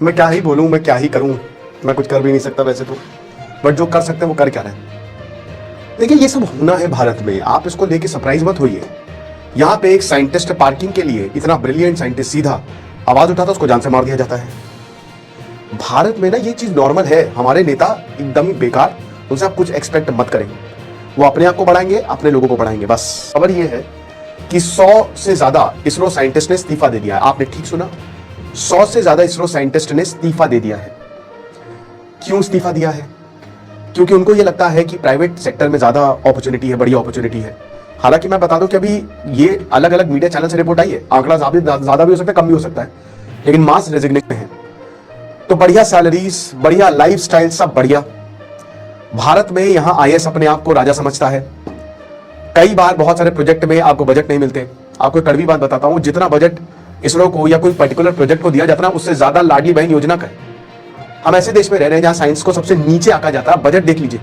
मैं क्या ही बोलूं, मैं क्या ही करूं। मैं कुछ कर भी नहीं सकता वैसे तो, बट जो कर सकते हैं वो कर क्या रहे हैं। देखिए ये सब होना है भारत में, आप इसको लेके सरप्राइज मत होइए। यहाँ पे एक साइंटिस्ट पार्किंग के लिए, इतना ब्रिलियंट साइंटिस्ट सीधा आवाज उठाता उसको जान से मार दिया जाता है। भारत में ना ये चीज नॉर्मल है। हमारे नेता एकदम ही बेकार, उनसे आप कुछ एक्सपेक्ट मत करें। वो अपने आप को बढ़ाएंगे, अपने लोगों को बढ़ाएंगे बस। खबर ये है कि 100 से ज्यादा इसरो साइंटिस्ट ने इस्तीफा दे दिया है। आपने ठीक सुना, 100 से ज्यादा इसरो साइंटिस्ट ने इस्तीफा दे दिया है। क्यों इस्तीफा दिया है? क्योंकि उनको ये लगता है कि प्राइवेट सेक्टर में ज्यादा अपॉर्चुनिटी है, बड़ी अपॉर्चुनिटी है। हालांकि मैं बता दूं कि अभी ये अलग अलग मीडिया चैनल से रिपोर्ट आई है, आंकड़ा ज्यादा भी हो सकता है, कम भी हो सकता है, लेकिन मास रेजिग्नेशन है। तो बढ़िया सैलरीज, बढ़िया लाइफस्टाइल, सब बढ़िया। भारत में यहां आईएएस अपने आप को राजा समझता है। कई बार बहुत सारे प्रोजेक्ट में आपको बजट नहीं मिलते। आपको एक कड़वी बात बताता हूं, जितना बजट इसरो को या कोई पर्टिकुलर प्रोजेक्ट को दिया जाता है, उससे ज्यादा लाडली बहन योजना का है। हम ऐसे देश में रह रहे हैं जहां साइंस को सबसे नीचे आका जाता है। बजट देख लीजिए,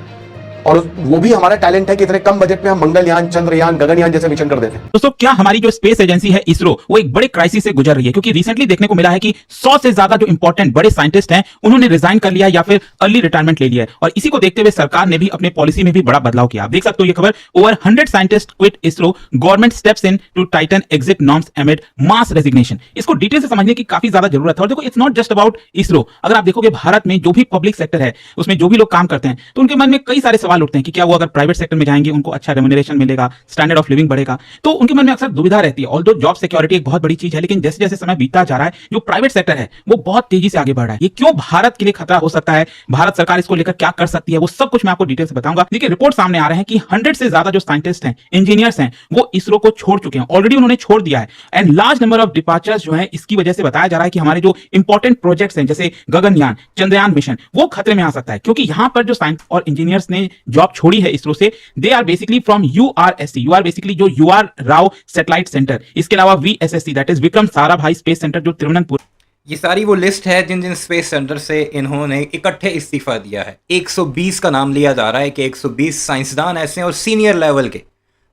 और वो भी हमारा टैलेंट है कि इतने कम बजट में हम मंगलयान, चंद्रयान, गगनयान जैसे मिशन कर देते हैं। दोस्तों, क्या हमारी जो स्पेस एजेंसी है इसरो, वो एक बड़े क्राइसिस से गुजर रही है? क्योंकि रिसेंटली देखने को मिला है कि 100 से ज्यादा जो इंपॉर्टेंट बड़े साइंटिस्ट हैं, उन्होंने रिजाइन कर लिया या फिर अर्ली रिटायरमेंट ले लिया है। और इसी को देखते हुए सरकार ने भी अपने पॉलिसी में भी बड़ा बदलाव किया। आप देख सकते हो ये खबर, over 100 scientist quit ISRO, government steps in to tighten exit norms amid mass resignation. इसको डिटेल से समझने की काफी ज्यादा जरूरत है। और देखो, it's not just about ISRO. अगर आप देखोगे भारत में जो भी पब्लिक सेक्टर है, उसमें जो भी लोग काम करते हैं, तो उनके मन में कई सारे सवाल उठते हैं कि क्या वो अगर प्राइवेट सेक्टर में जाएंगे उनको अच्छा रेम्यूनरेशन मिलेगा, स्टैंडर्ड ऑफ लिविंग बढ़ेगा। तो उनके मन में अक्सर दुविधा रहती है। ऑल्दो जॉब सिक्योरिटी एक बहुत बड़ी चीज है, लेकिन जैसे जैसे समय बीतता जा रहा है, जो प्राइवेट सेक्टर है वो बहुत तेजी से आगे बढ़ रहा है। ये क्यों भारत के लिए खतरा हो सकता है, भारत सरकार इसको लेकर क्या कर सकती है, वो सब कुछ मैं आपको डिटेल से बताऊंगा। देखिए, रिपोर्ट सामने आ रहे हैं कि 100 से ज्यादा जो साइंटिस्ट हैं, इंजीनियर्स हैं, वो इसरो को छोड़ चुके हैं। ऑलरेडी उन्होंने छोड़ दिया है। And large number of departures जो है, इसकी वजह से बताया जा रहा है कि हमारे जो इंपॉर्टेंट प्रोजेक्ट्स हैं, जैसे गगनयान, चंद्रयान मिशन, वो खतरे में आ सकता है। क्योंकि यहां पर जो साइंस और इंजीनियर्स ने जॉब छोड़ी है इसरो से, they are basically from URSC. You are basically जो यूआर राव सैटेलाइट सेंटर, इसके अलावा VSSC, that is Vikram Sarabhai space centre, जो तिरुवनंतपुर। ये सारी वो लिस्ट है जिन जिन स्पेस सेंटर से इन्होंने इकट्ठे इस्तीफा दिया है। 120 का नाम लिया जा रहा है कि 120 साइंसदान ऐसे हैं और सीनियर लेवल के,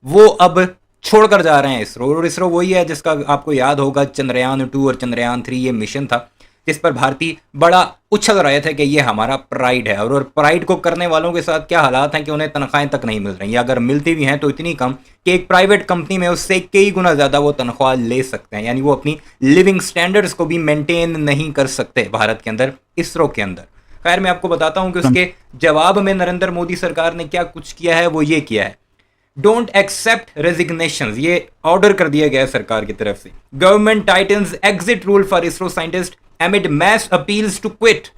वो अब छोड़कर जा रहे हैं इसरो। और इसरो वही है जिसका आपको याद होगा चंद्रयान 2 और चंद्रयान 3 ये मिशन था, जिस पर भारतीय बड़ा उछल रहे थे कि ये हमारा प्राइड है। और प्राइड को करने वालों के साथ क्या हालात हैं कि उन्हें तनख्वाहें तक नहीं मिल रही, या अगर मिलती भी हैं तो इतनी कम कि एक प्राइवेट कंपनी में उससे कई गुना ज़्यादा वो तनख्वाह ले सकते हैं। यानी वो अपनी लिविंग स्टैंडर्ड्स को भी मेंटेन नहीं कर सकते भारत के अंदर, इसरो के अंदर। खैर, मैं आपको बताता हूं कि उसके जवाब में नरेंद्र मोदी सरकार ने क्या कुछ किया है। वो ये किया है, डोंट एक्सेप्ट रेजिग्नेशन, ये ऑर्डर कर दिया गया है सरकार की तरफ से। Government tightens exit rule for ISRO scientist amid mass appeals to quit.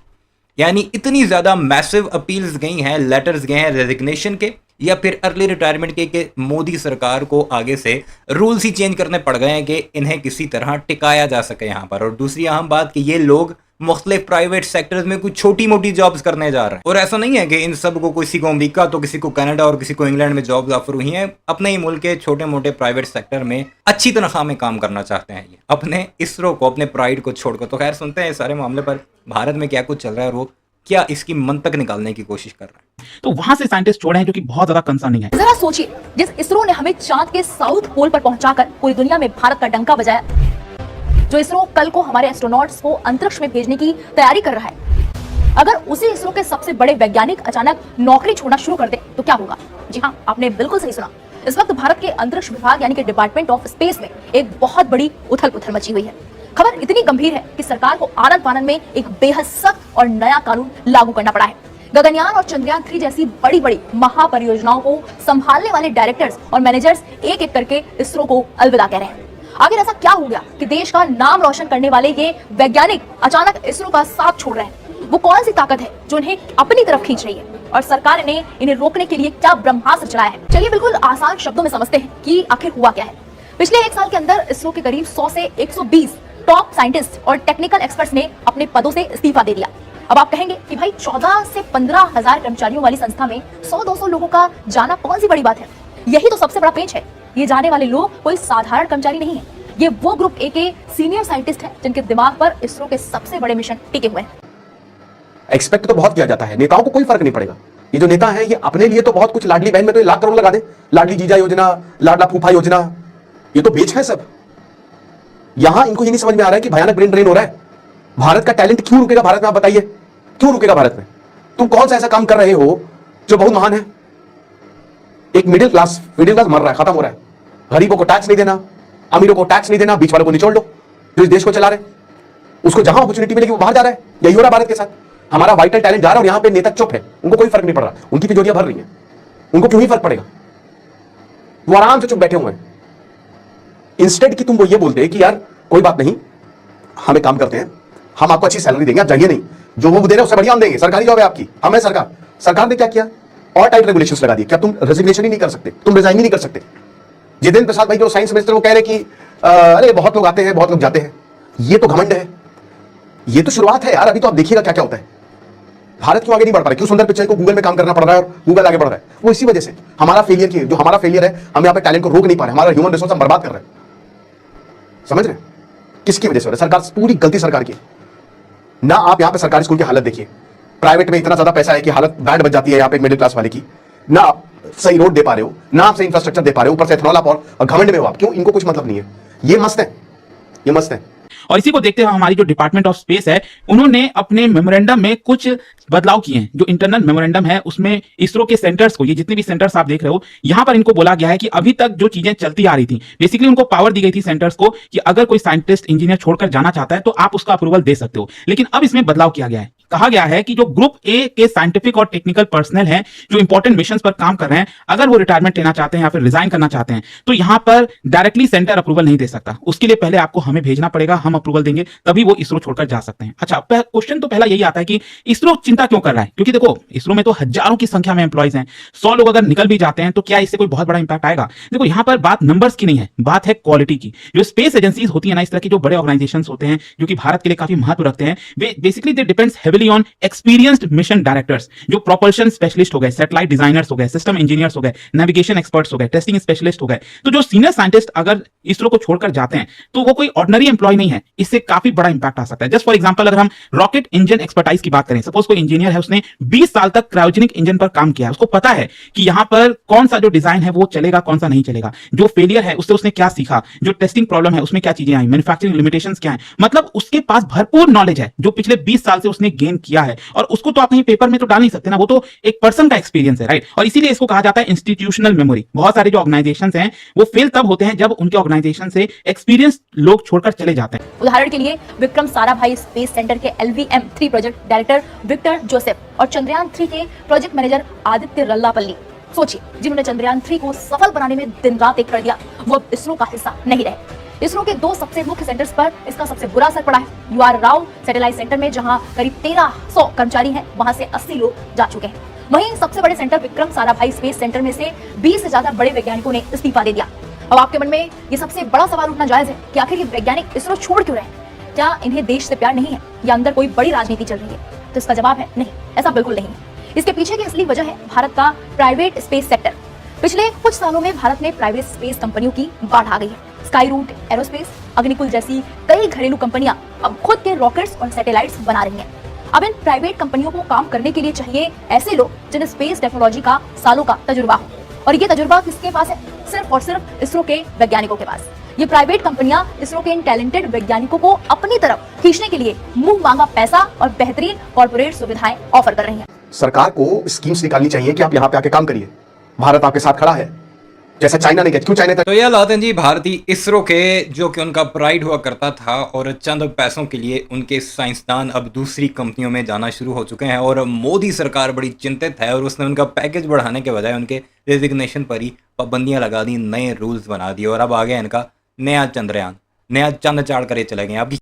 यानी इतनी ज्यादा मैसिव अपील्स गई हैं, लेटर्स गए हैं रेजिग्नेशन के या फिर अर्ली रिटायरमेंट के, कि मोदी सरकार को आगे से रूल्स ही चेंज करने पड़ गए हैं कि इन्हें किसी तरह टिकाया जा सके यहाँ पर। और दूसरी अहम बात कि ये लोग मुख्तलिफ प्राइवेट सेक्टर्स में कुछ छोटी मोटी जॉब्स करने जा रहे हैं। और ऐसा नहीं है कि इन सब को किसी को अमेरिका तो किसी को कनाडा और किसी को इंग्लैंड में जॉब्स ऑफर हुई हैं। अपने ही मुल्क के छोटे मोटे प्राइवेट सेक्टर में अच्छी तनख्वाह में काम करना चाहते हैं ये, अपने इसरो को, अपने प्राइड को छोड़कर। तो खैर, सुनते हैं इस सारे मामले पर भारत में क्या कुछ चल रहा है और वो क्या इसकी मंतक निकालने की कोशिश कर रहा है। तो वहां से साइंटिस्ट छोड़े हैं, जो कि बहुत ज्यादा कंसर्निंग है। जरा सोचिए, जिस इसरो ने हमें चांद के साउथ पोल पर पहुंचाकर पूरी दुनिया में भारत का डंका बजाया, जो इसरो कल को हमारे एस्ट्रोनॉट्स को अंतरिक्ष में भेजने की तैयारी कर रहा है, अगर उसी इसरो के सबसे बड़े वैज्ञानिक अचानक नौकरी छोड़ना शुरू कर दे तो क्या होगा? जी हाँ, आपने बिल्कुल सही सुना। इस वक्त भारत के अंतरिक्ष विभाग यानी कि डिपार्टमेंट ऑफ स्पेस में एक बहुत बड़ी उथल पुथल मची हुई है। खबर इतनी गंभीर है कि सरकार को आनन फानन में एक बेहद सख्त और नया कानून लागू करना पड़ा है। गगनयान और चंद्रयान 3 जैसी बड़ी बड़ी महापरियोजनाओं को संभालने वाले डायरेक्टर्स और मैनेजर्स एक एक करके इसरो को अलविदा कह रहे हैं। आखिर ऐसा क्या हो गया कि देश का नाम रोशन करने वाले ये वैज्ञानिक अचानक इसरो का साथ छोड़ रहे हैं? वो कौन सी ताकत है जो इन्हें अपनी तरफ खींच रही है, और सरकार ने इन्हें रोकने के लिए क्या ब्रह्मास्त्र चलाया है? चलिए बिल्कुल आसान शब्दों में समझते हैं कि आखिर हुआ क्या है। पिछले एक साल के अंदर इसरो के करीब 100 से 120 टॉप साइंटिस्ट और टेक्निकल एक्सपर्ट्स ने अपने पदों से इस्तीफा दे दिया। अब आप कहेंगे कि भाई 14 से 15 हजार कर्मचारियों वाली संस्था में 100-200 लोगों का जाना कौन सी बड़ी बात है? यही तो सबसे बड़ा पेंच है। ये जाने वाले लोग कोई साधारण कर्मचारी नहीं है, ये वो ग्रुप ए के सीनियर साइंटिस्ट हैं जिनके दिमाग पर इसरो के सबसे बड़े मिशन टिके हुए हैं। एक्सपेक्ट तो बहुत किया जाता है, नेताओं को कोई फर्क नहीं पड़ेगा। ये जो नेता है ये अपने लिए तो बहुत कुछ, लाडली बहन में तो 1 लाख करोड़ लगा दे, लाडली जीजा योजना, लाडला फूफा योजना, ये तो बेच है सब। यहां इनको ये नहीं समझ में आ रहा है कि भयानक ब्रेन ड्रेन हो रहा है। भारत का टैलेंट क्यों रुकेगा भारत में, आप बताइए, क्यों रुकेगा भारत में? तुम कौन सा ऐसा काम कर रहे हो जो बहुत महान है? एक मिडिल क्लास मर रहा है, खत्म हो रहा है। गरीबों को टैक्स नहीं देना, अमीरों को टैक्स नहीं देना, बीच वालों को निचोड़ लो, जो इस देश को चला रहे, उसको जहां अपॉर्चुनिटी मिलेगी वो बाहर जा रहा है। यही हो रहा है भारत के साथ। हमारा वाइटल टैलेंट जा रहा है और यहां पे नेता चुप है, उनको कोई फर्क नहीं पड़ रहा, उनकी तिजोरियां भर रही हैं, उनको क्यों ही फर्क पड़ेगा? वो आराम से चुप बैठे हुए हैं। इंस्टेड कि तुम वो ये बोलते हैं कि यार कोई बात नहीं, हम एक काम करते हैं, हम आपको अच्छी सैलरी देंगे, आप जाइए नहीं, जो वो दे रहे हैं उससे बढ़िया हम देंगे, सरकारी जॉब है आपकी, हम है सरकार। सरकार ने क्या किया? और टाइट रेगुलेशंस लगा दिए। क्या तुम रेजिग्नेशन ही नहीं कर सकते? तुम रिजाइन ही नहीं कर सकते? जितेंद्र प्रसाद भाई जो साइंस मिनिस्टर वो कह रहे कि अरे बहुत लोग आते हैं बहुत लोग जाते हैं। ये तो घमंड है, ये तो शुरुआत है यार, अभी तो आप देखिएगा क्या क्या होता है। भारत क्यों आगे नहीं बढ़ पा रहा? क्यों सुंदर पिचाई को गूगल में काम करना पड़ रहा है और गूगल आगे बढ़ रहा है? वो इसी वजह से, हमारा फेलियर की, जो हमारा फेलियर है, हम यहाँ पे टैलेंट को रोक नहीं पा रहे, हमारा ह्यूमन रिसोर्स हम बर्बाद कर रहे हैं। समझ रहे हैं? किसकी वजह से हो रहा है? सरकार, पूरी गलती सरकार की ना। आप यहाँ पे सरकारी स्कूल की हालत देखिए, प्राइवेट में इतना ज्यादा पैसा है कि हालत बैंड बच जाती है यहाँ पे मिडिल क्लास वाले की। ना आप सही रोड दे पा रहे हो, ना आप सही इंफ्रास्ट्रक्चर दे पा रहे हो, ऊपर से एथनॉल आप और घमंड में हो आप। क्यों? इनको कुछ मतलब नहीं है। ये मस्त है, ये मस्त है। और इसी को देखते हुए हमारी जो डिपार्टमेंट ऑफ स्पेस है, उन्होंने अपने मेमोरेंडम में कुछ बदलाव किए हैं। जो इंटरनल मेमोरेंडम है उसमें इसरो के सेंटर्स को, ये जितने भी सेंटर्स आप देख रहे हो, यहां पर इनको बोला गया है कि अभी तक जो चीजें चलती आ रही थी, बेसिकली उनको पावर दी गई थी सेंटर्स को कि अगर कोई साइंटिस्ट इंजीनियर छोड़कर जाना चाहता है तो आप उसका अप्रूवल दे सकते हो। लेकिन अब इसमें बदलाव किया गया है। कहा गया है कि जो ग्रुप ए के साइंटिफिक और टेक्निकल पर्सनल हैं, जो इंपॉर्टेंट मिशन पर काम कर रहे हैं, अगर वो रिटायरमेंट लेना चाहते हैं या फिर रिजाइन करना चाहते हैं, तो यहां पर डायरेक्टली सेंटर अप्रूवल नहीं दे सकता। उसके लिए पहले आपको हमें भेजना पड़ेगा, हम अप्रूवल देंगे, तभी वो इसरो छोड़कर जा सकते हैं। अच्छा, क्वेश्चन तो पहला यही आता है कि इसरो चिंता क्यों कर रहा है? क्योंकि देखो, इसरो में तो हजारों की संख्या में एम्प्लॉइज हैं। 100 लोग अगर निकल भी जाते हैं तो क्या इससे कोई बहुत बड़ा इंपैक्ट आएगा? देखो, यहां पर बात नंबर्स की नहीं है, बात है क्वालिटी की। जो स्पेस एजेंसीज होती है ना, इस तरह की जो बड़े ऑर्गेनाइजेशंस होते हैं जो कि भारत के लिए काफी महत्व रखते हैं, वे basically they depends heavily on experienced mission directors, जो प्रोपल्शन स्पेशलिस्ट हो गए, सैटेलाइट डिजाइनर्स हो गए, सिस्टम इंजीनियर्स हो गए, नेविगेशन एक्सपर्ट्स हो गए, टेस्टिंग स्पेशलिस्ट हो गए। तो जो सीनियर साइंटिस्ट अगर इसरो को छोड़कर जाते हैं तो वो कोई ऑर्डिनरी एम्प्लॉय नहीं है, इससे काफी बड़ा इंपैक्ट आ सकता है। जस्ट फॉर एग्जांपल, अगर हम रॉकेट इंजन एक्सपर्टाइज की बात करें, सपोज कोई इंजीनियर है, उसने 20 साल तक क्रायोजेनिक इंजन पर काम किया है, उसको पता है कि यहां पर कौन सा जो डिजाइन है वो चलेगा, कौन सा नहीं चलेगा, जो फेलियर है उससे उसने क्या सीखा, जो टेस्टिंग प्रॉब्लम है उसमें क्या चीजें आई, मैन्युफैक्चरिंग लिमिटेशंस क्या है। मतलब उसके पास भरपूर नॉलेज है जो पिछले 20 साल से उसने गेन किया है, और उसको तो आप कहीं पेपर में तो डाल नहीं सकते ना, वो तो एक पर्सन का एक्सपीरियंस है, राइट? और इसीलिए इसको कहा जाता है इंस्टीट्यूशनल मेमोरी। बहुत सारे जो ऑर्गेनाइजेशंस हैं वो फेल तब होते हैं जब उनके ऑर्गेनाइजेशन से एक्सपीरियंस लोग छोड़कर चले जाते हैं। उदाहरण के लिए विक्रम साराभाई स्पेस सेंटर के LVM-3 project director Victor Joseph और चंद्रयान 3 के प्रोजेक्ट मैनेजर आदित्य रल्लापल्ली। सोचिए, जिन्होंने चंद्रयान 3 को सफल बनाने में दिन रात एक कर दिया, वो अब इसरो का हिस्सा नहीं रहे। इसरो के 2 सबसे मुख्य सेंटर्स पर इसका सबसे बुरा असर पड़ा है। UR राव सैटेलाइट सेंटर में जहां करीब 1300 कर्मचारी हैं, वहां से 80 लोग जा चुके हैं। वहीं सबसे बड़े centre Vikram Sarabhai space centre में से 20 से ज्यादा बड़े वैज्ञानिकों ने इस्तीफा दे दिया। अब आपके मन में ये सबसे बड़ा सवाल उठना जायज है कि आखिर ये वैज्ञानिक इसरो छोड़ क्यों रहे हैं? क्या इन्हें देश से प्यार नहीं है या अंदर कोई बड़ी राजनीति चल रही है? तो इसका जवाब है नहीं, ऐसा बिल्कुल नहीं है। इसके पीछे की असली वजह है भारत का प्राइवेट स्पेस सेक्टर। पिछले कुछ सालों में भारत में प्राइवेट स्पेस कंपनियों की बाढ़ आ गई है। स्काई रूट एरोस्पेस, अग्निकुल जैसी कई घरेलू कंपनियां अब खुद के रॉकेट्स और सैटेलाइट्स बना रही हैं। अब इन प्राइवेट कंपनियों को काम करने के लिए चाहिए ऐसे लोग जिन्हें स्पेस टेक्नोलॉजी का सालों का तजुर्बा हो, और ये तजुर्बा किसके पास है? सिर्फ और सिर्फ इसरो के वैज्ञानिकों के पास। ये प्राइवेट कंपनियां इसरो के इन टैलेंटेड वैज्ञानिकों को अपनी तरफ खींचने के लिए मुंह मांगा पैसा और बेहतरीन कॉर्पोरेट सुविधाएं ऑफर कर रही हैं। सरकार को स्कीम्स निकालनी चाहिए कि आप यहाँ पे आके काम करिए, भारत आपके साथ खड़ा है, जैसा चाइना ने किया। क्यों चाइना? तो यह लाते जी भारतीय इसरो के, जो कि उनका प्राइड हुआ करता था, और चंद पैसों के लिए उनके साइंसदान अब दूसरी कंपनियों में जाना शुरू हो चुके हैं। और मोदी सरकार बड़ी चिंतित है और उसने उनका पैकेज बढ़ाने के बजाय उनके रेजिग्नेशन पर ही पाबंदियां लगा दी, नए रूल्स बना दिए, और अब आ गया इनका नया चंद्रयान, नया चंद चाड़ करे चले गए। अब